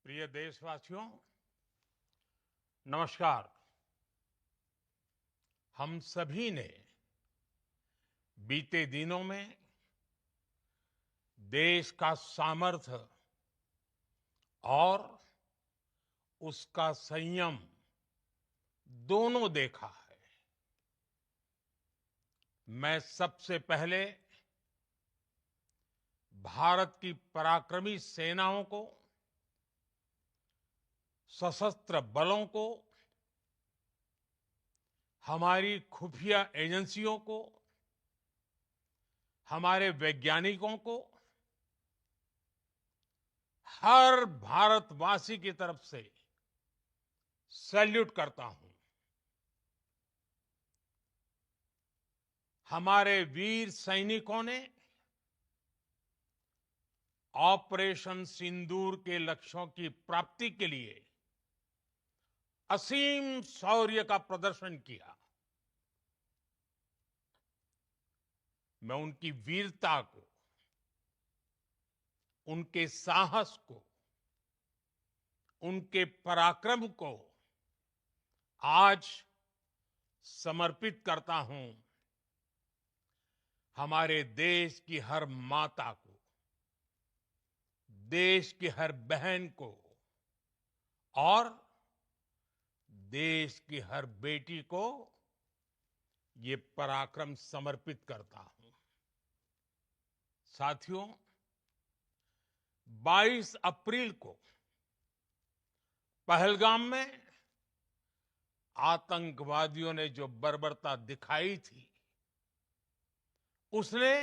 प्रिय देशवासियों, नमस्कार। हम सभी ने बीते दिनों में देश का सामर्थ्य और उसका संयम दोनों देखा है। मैं सबसे पहले भारत की पराक्रमी सेनाओं को, सशस्त्र बलों को, हमारी खुफिया एजेंसियों को, हमारे वैज्ञानिकों को, हर भारतवासी की तरफ से सैल्यूट करता हूं। हमारे वीर सैनिकों ने ऑपरेशन सिंदूर के लक्ष्यों की प्राप्ति के लिए असीम शौर्य का प्रदर्शन किया। मैं उनकी वीरता को, उनके साहस को, उनके पराक्रम को आज समर्पित करता हूं हमारे देश की हर माता को, देश की हर बहन को और देश की हर बेटी को ये पराक्रम समर्पित करता हूं। साथियों, 22 अप्रैल को पहलगाम में आतंकवादियों ने जो बर्बरता दिखाई थी, उसने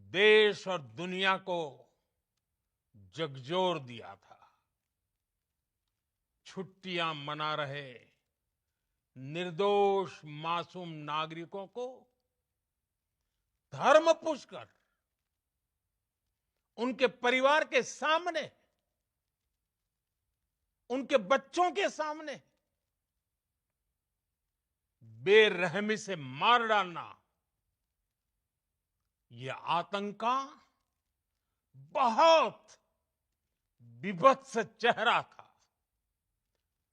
देश और दुनिया को झकझोर दिया था। छुट्टियां मना रहे निर्दोष मासूम नागरिकों को धर्म पूछकर उनके परिवार के सामने, उनके बच्चों के सामने बेरहमी से मार डालना, यह आतंक का बहुत विभत्स चेहरा था,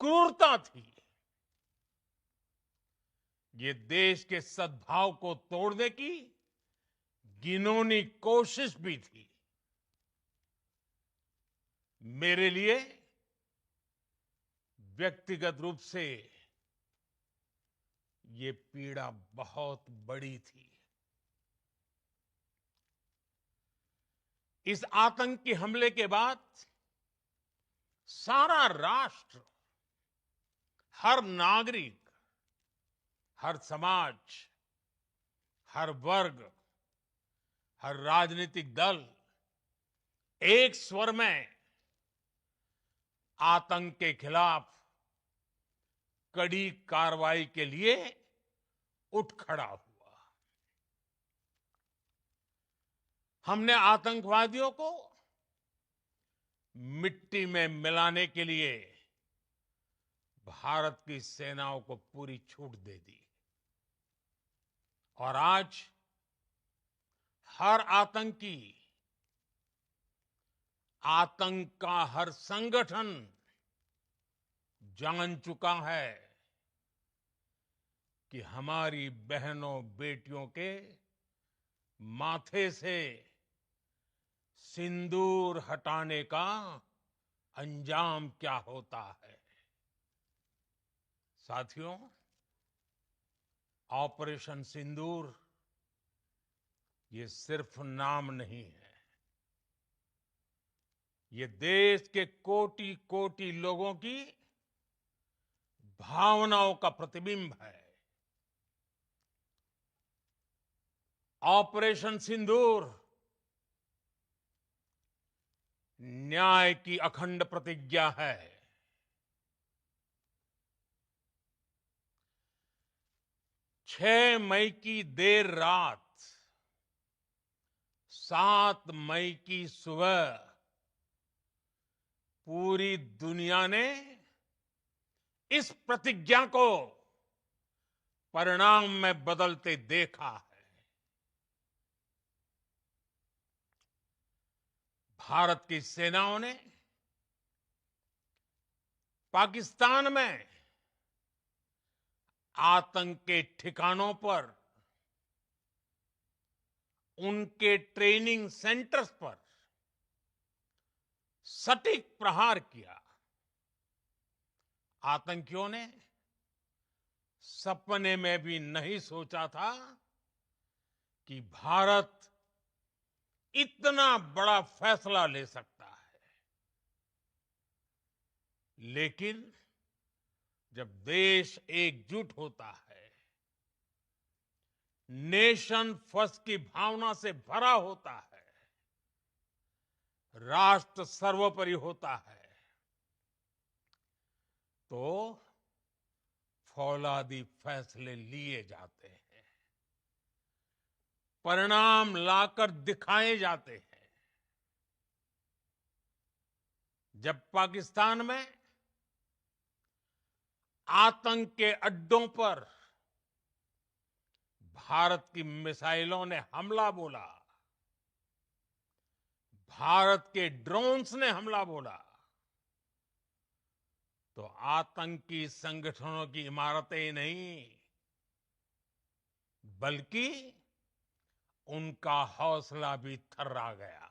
क्रूरता थी। ये देश के सद्भाव को तोड़ने की घिनौनी कोशिश भी थी। मेरे लिए व्यक्तिगत रूप से ये पीड़ा बहुत बड़ी थी। इस आतंकी हमले के बाद सारा राष्ट्र, हर नागरिक, हर समाज, हर वर्ग, हर राजनीतिक दल एक स्वर में आतंक के खिलाफ कड़ी कार्रवाई के लिए उठ खड़ा हुआ। हमने आतंकवादियों को मिट्टी में मिलाने के लिए भारत की सेनाओं को पूरी छूट दे दी और आज हर आतंकी, आतंक का हर संगठन जान चुका है कि हमारी बहनों बेटियों के माथे से सिंदूर हटाने का अंजाम क्या होता है। साथियों, ऑपरेशन सिंदूर ये सिर्फ नाम नहीं है, ये देश के कोटि कोटि लोगों की भावनाओं का प्रतिबिंब है। ऑपरेशन सिंदूर न्याय की अखंड प्रतिज्ञा है। 6 मई की देर रात, 7 मई की सुबह पूरी दुनिया ने इस प्रतिज्ञा को परिणाम में बदलते देखा है। भारत की सेनाओं ने पाकिस्तान में आतंक के ठिकानों पर, उनके ट्रेनिंग सेंटर्स पर सटीक प्रहार किया। आतंकियों ने सपने में भी नहीं सोचा था कि भारत इतना बड़ा फैसला ले सकता है। लेकिन जब देश एकजुट होता है, नेशन फर्स्ट की भावना से भरा होता है, राष्ट्र सर्वोपरि होता है, तो फौलादी फैसले लिए जाते हैं, परिणाम लाकर दिखाए जाते हैं। जब पाकिस्तान में आतंक के अड्डों पर भारत की मिसाइलों ने हमला बोला, भारत के ड्रोन्स ने हमला बोला, तो आतंकी संगठनों की इमारतें नहीं, बल्कि उनका हौसला भी थर्रा गया।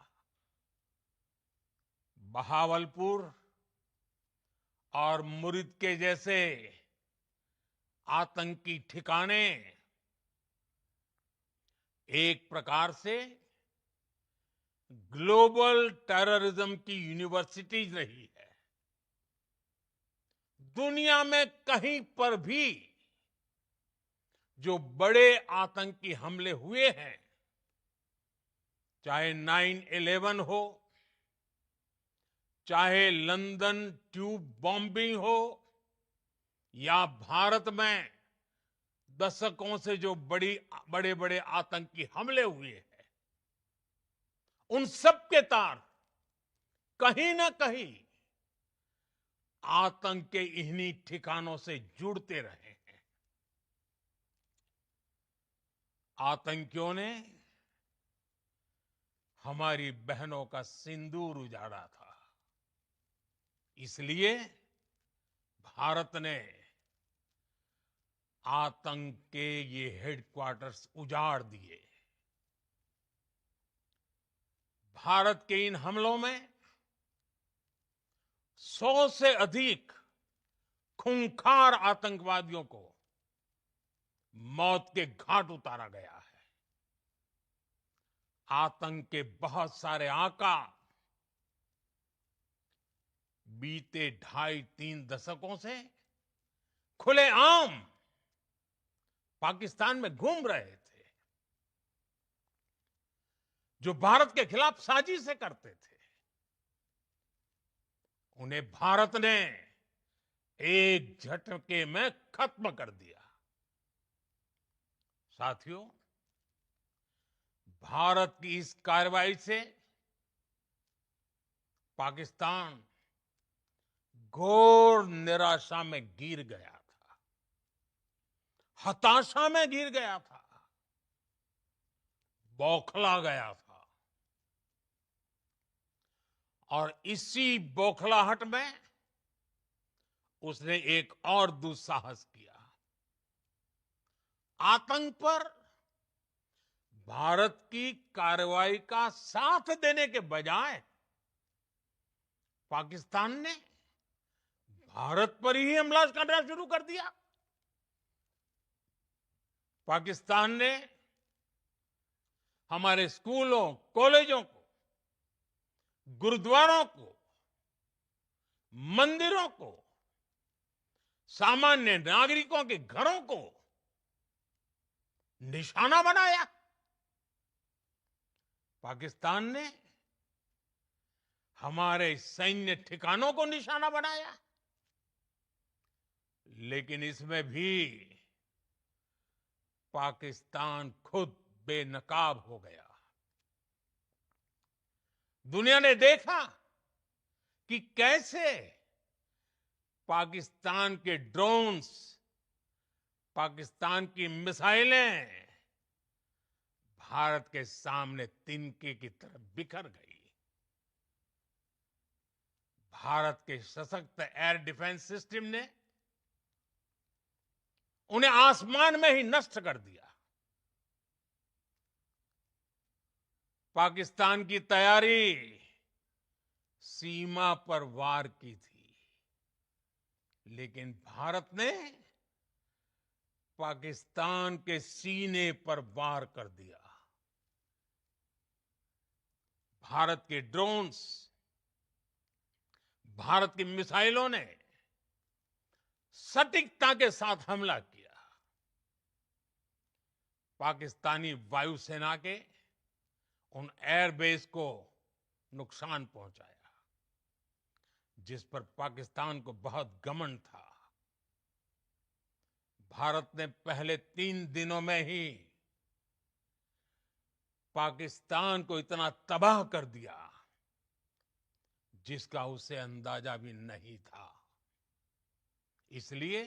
बहावलपुर और मुरिद के जैसे आतंकी ठिकाने एक प्रकार से ग्लोबल टेररिज्म की यूनिवर्सिटीज रही है। दुनिया में कहीं पर भी जो बड़े आतंकी हमले हुए हैं, चाहे 9/11 हो, चाहे लंदन ट्यूब बॉम्बिंग हो, या भारत में दशकों से जो बड़े बड़े आतंकी हमले हुए हैं, उन सब के तार कहीं ना कहीं आतंक के इन्हीं ठिकानों से जुड़ते रहे हैं। आतंकियों ने हमारी बहनों का सिंदूर उजाड़ा था, इसलिए भारत ने आतंक के ये हेडक्वार्टर्स उजाड़ दिए। भारत के इन हमलों में 100 से अधिक खूंखार आतंकवादियों को मौत के घाट उतारा गया है। आतंक के बहुत सारे आका बीते 2.5-3 दशकों से खुलेआम पाकिस्तान में घूम रहे थे, जो भारत के खिलाफ साजिशें करते थे। उन्हें भारत ने एक झटके में खत्म कर दिया। साथियों, भारत की इस कार्रवाई से पाकिस्तान घोर निराशा में गिर गया था, हताशा में गिर गया था, बौखला गया था। और इसी बौखलाहट में उसने एक और दुस्साहस किया। आतंक पर भारत की कार्रवाई का साथ देने के बजाय पाकिस्तान ने भारत पर ही हमला करना शुरू कर दिया। पाकिस्तान ने हमारे स्कूलों, कॉलेजों को, गुरुद्वारों को, मंदिरों को, सामान्य नागरिकों के घरों को निशाना बनाया। पाकिस्तान ने हमारे सैन्य ठिकानों को निशाना बनाया। लेकिन इसमें भी पाकिस्तान खुद बेनकाब हो गया। दुनिया ने देखा कि कैसे पाकिस्तान के ड्रोन्स, पाकिस्तान की मिसाइलें भारत के सामने तिनके की तरह बिखर गई। भारत के सशक्त एयर डिफेंस सिस्टम ने उन्हें आसमान में ही नष्ट कर दिया। पाकिस्तान की तैयारी सीमा पर वार की थी, लेकिन भारत ने पाकिस्तान के सीने पर वार कर दिया। भारत के ड्रोन्स, भारत की मिसाइलों ने सटीकता के साथ हमला किया। पाकिस्तानी वायुसेना के उन एयरबेस को नुकसान पहुंचाया, जिस पर पाकिस्तान को बहुत घमंड था। भारत ने पहले 3 दिनों में ही पाकिस्तान को इतना तबाह कर दिया जिसका उसे अंदाजा भी नहीं था। इसलिए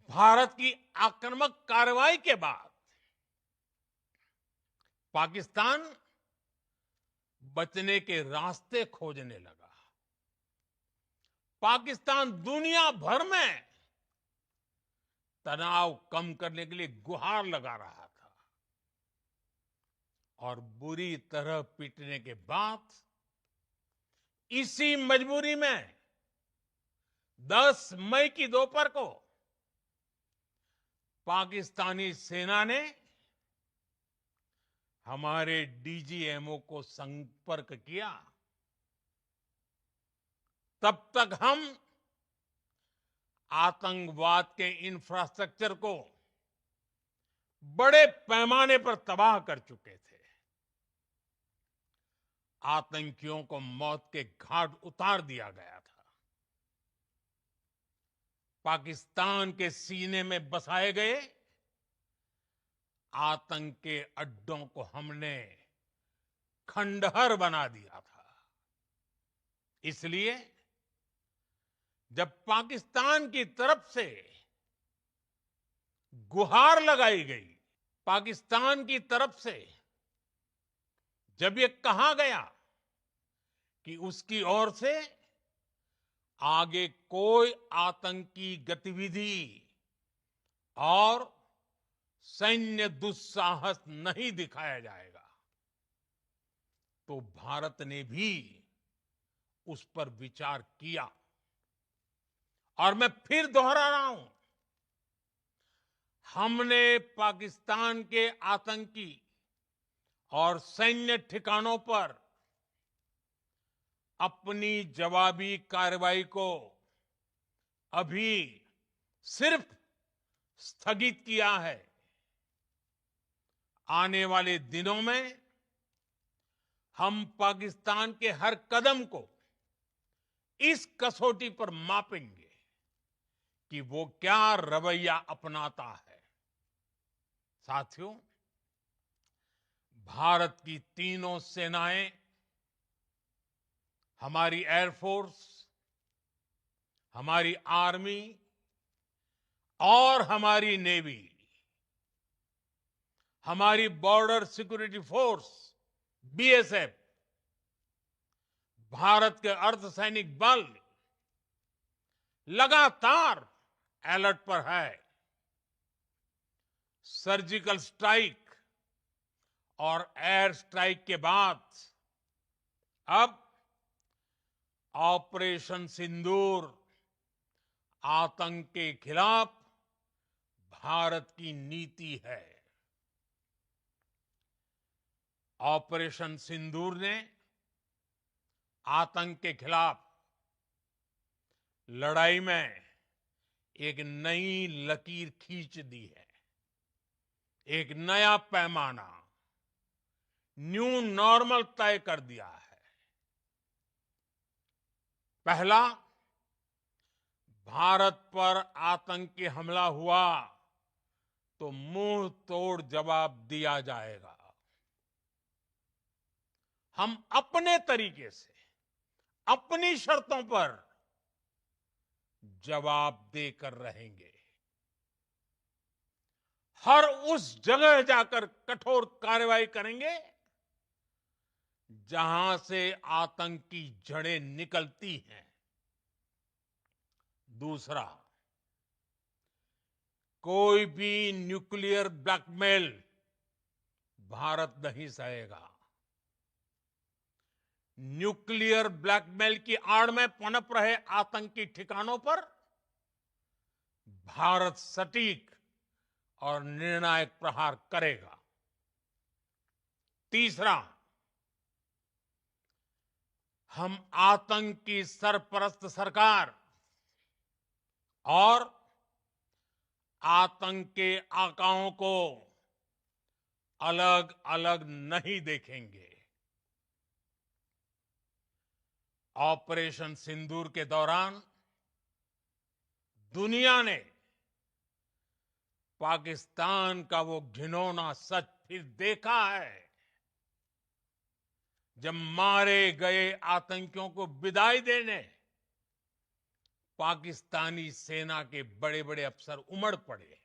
भारत की आक्रामक कार्रवाई के बाद पाकिस्तान बचने के रास्ते खोजने लगा। पाकिस्तान दुनिया भर में तनाव कम करने के लिए गुहार लगा रहा था और बुरी तरह पीटने के बाद इसी मजबूरी में 10 मई की दोपहर को पाकिस्तानी सेना ने हमारे डीजीएमओ को संपर्क किया। तब तक हम आतंकवाद के इंफ्रास्ट्रक्चर को बड़े पैमाने पर तबाह कर चुके थे। आतंकियों को मौत के घाट उतार दिया गया था। पाकिस्तान के सीने में बसाए गए आतंक के अड्डों को हमने खंडहर बना दिया था। इसलिए जब पाकिस्तान की तरफ से गुहार लगाई गई, पाकिस्तान की तरफ से जब ये कहा गया कि उसकी ओर से आगे कोई आतंकी गतिविधि और सैन्य दुस्साहस नहीं दिखाया जाएगा, तो भारत ने भी उस पर विचार किया। और मैं फिर दोहरा रहा हूं, हमने पाकिस्तान के आतंकी और सैन्य ठिकानों पर अपनी जवाबी कार्रवाई को अभी सिर्फ स्थगित किया है। आने वाले दिनों में हम पाकिस्तान के हर कदम को इस कसौटी पर मापेंगे कि वो क्या रवैया अपनाता है। साथियों, भारत की तीनों सेनाएं, हमारी एयरफोर्स, हमारी आर्मी और हमारी नेवी, हमारी border security force BSF, Bharat के अर्धसैनिक बल लगातार अलर्ट पर है। सर्जिकल स्ट्राइक और एयर स्ट्राइक के बाद अब ऑपरेशन सिंदूर आतंक के खिलाफ भारत की नीति है। ऑपरेशन सिंदूर ने आतंक के खिलाफ लड़ाई में एक नई लकीर खींच दी है, एक नया पैमाना, न्यू नॉर्मल तय कर दिया है। पहला, भारत पर आतंकी हमला हुआ तो मुंह तोड़ जवाब दिया जाएगा। हम अपने तरीके से, अपनी शर्तों पर जवाब देकर रहेंगे। हर उस जगह जाकर कठोर कार्रवाई करेंगे जहां से आतंक की जड़ें निकलती हैं। दूसरा, कोई भी न्यूक्लियर ब्लैकमेल भारत नहीं सहेगा। न्यूक्लियर ब्लैकमेल की आड़ में पनप रहे आतंकी ठिकानों पर भारत सटीक और निर्णायक प्रहार करेगा। तीसरा, हम आतंक की सरपरस्त सरकार और आतंक के आकाओं को अलग अलग नहीं देखेंगे। ऑपरेशन सिंदूर के दौरान दुनिया ने पाकिस्तान का वो घिनौना सच फिर देखा है, जब मारे गए आतंकियों को विदाई देने पाकिस्तानी सेना के बड़े बड़े अफसर उमड़ पड़े।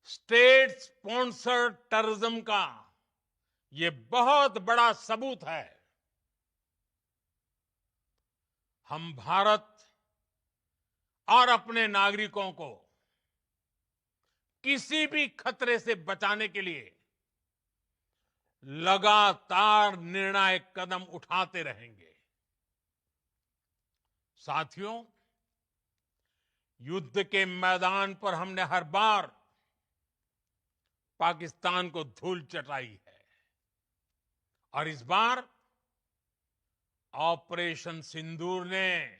स्टेट स्पॉन्सर्ड टेररिज्म का ये बहुत बड़ा सबूत है। हम भारत और अपने नागरिकों को किसी भी खतरे से बचाने के लिए लगातार निर्णायक कदम उठाते रहेंगे। साथियों, युद्ध के मैदान पर हमने हर बार पाकिस्तान को धूल चटाई है और इस बार ऑपरेशन सिंदूर ने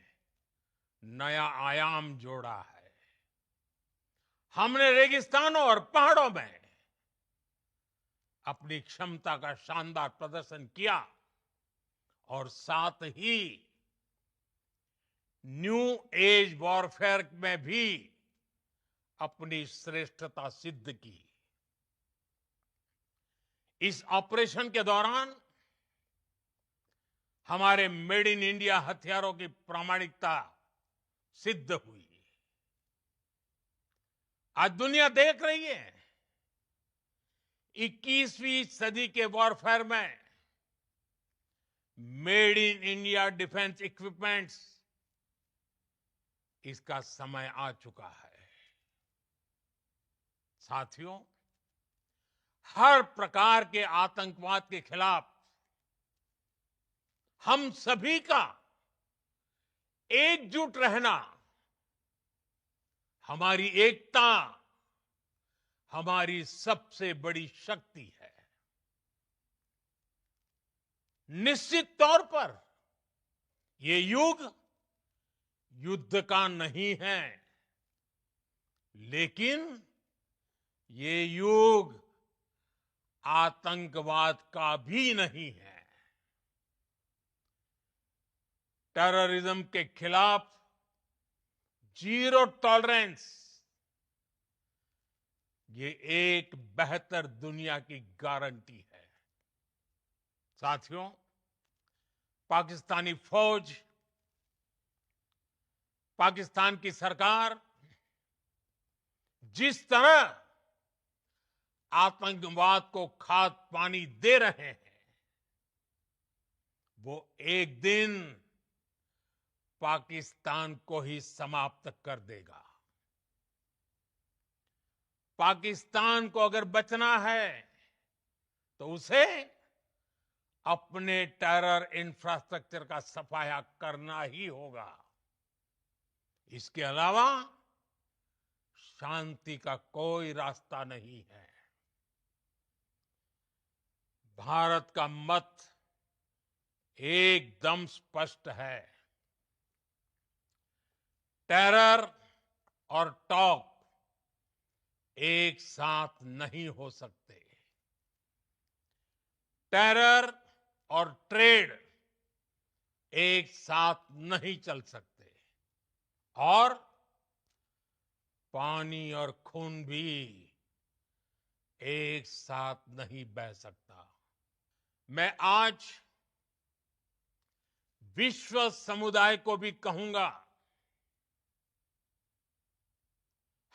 नया आयाम जोड़ा है। हमने रेगिस्तानों और पहाड़ों में अपनी क्षमता का शानदार प्रदर्शन किया और साथ ही न्यू एज वॉरफेयर में भी अपनी श्रेष्ठता सिद्ध की। इस ऑपरेशन के दौरान हमारे मेड इन इंडिया हथियारों की प्रामाणिकता सिद्ध हुई। आज दुनिया देख रही है 21वीं सदी के वॉरफेयर में made in India defence equipments, इसका समय आ चुका है। साथियों, हर प्रकार के आतंकवाद के खिलाफ हम सभी का एकजुट रहना हमारी एकता, हमारी सबसे बड़ी शक्ति है। निश्चित तौर पर ये युग युद्ध का नहीं है, लेकिन ये युग आतंकवाद का भी नहीं है। टेररिज्म के खिलाफ जीरो टॉलरेंस, ये एक बेहतर दुनिया की गारंटी है। साथियों, पाकिस्तानी फौज, पाकिस्तान की सरकार जिस तरह आतंकवाद को खाद पानी दे रहे हैं, वो एक दिन पाकिस्तान को ही समाप्त कर देगा। पाकिस्तान को अगर बचना है तो उसे अपने टेरर इंफ्रास्ट्रक्चर का सफाया करना ही होगा। इसके अलावा शांति का कोई रास्ता नहीं है। भारत का मत एकदम स्पष्ट है। टेरर और टॉक एक साथ नहीं हो सकते। टेरर और ट्रेड एक साथ नहीं चल सकते और पानी और खून भी एक साथ नहीं बह सकता। मैं आज विश्व समुदाय को भी कहूंगा,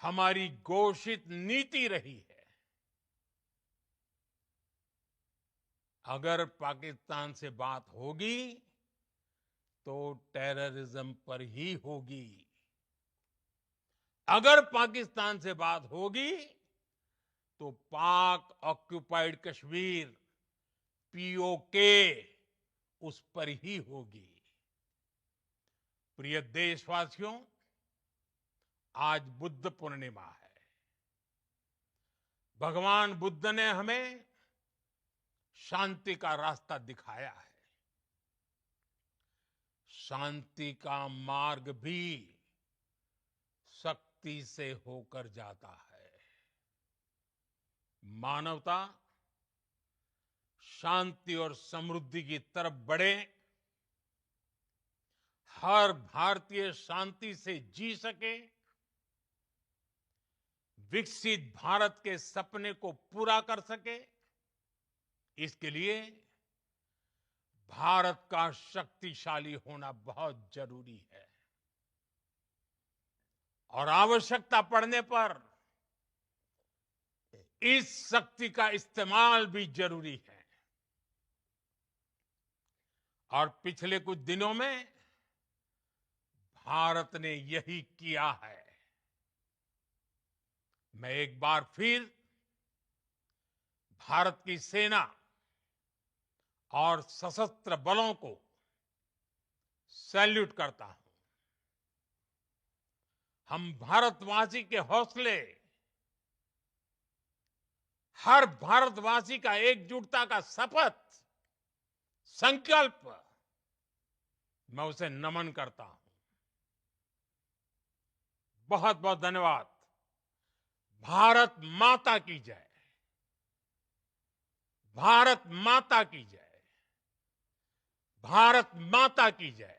हमारी घोषित नीति रही है अगर पाकिस्तान से बात होगी तो टेररिज्म पर ही होगी। अगर पाकिस्तान से बात होगी तो पाक ऑक्युपाइड कश्मीर पीओके उस पर ही होगी। प्रिय देशवासियों, आज बुद्ध पूर्णिमा है। भगवान बुद्ध ने हमें शांति का रास्ता दिखाया है। शांति का मार्ग भी शक्ति से होकर जाता है। मानवता शांति और समृद्धि की तरफ बढ़े, हर भारतीय शांति से जी सके, विकसित भारत के सपने को पूरा कर सके, इसके लिए भारत का शक्तिशाली होना बहुत जरूरी है। और आवश्यकता पड़ने पर इस शक्ति का इस्तेमाल भी जरूरी है। और पिछले कुछ दिनों में भारत ने यही किया है। मैं एक बार फिर भारत की सेना और सशस्त्र बलों को सैल्यूट करता हूं। हम भारतवासी के हौसले, हर भारतवासी का एकजुटता का शपथ, संकल्प, मैं उसे नमन करता हूं। बहुत बहुत धन्यवाद। भारत माता की जय। भारत माता की जय। भारत माता की जय।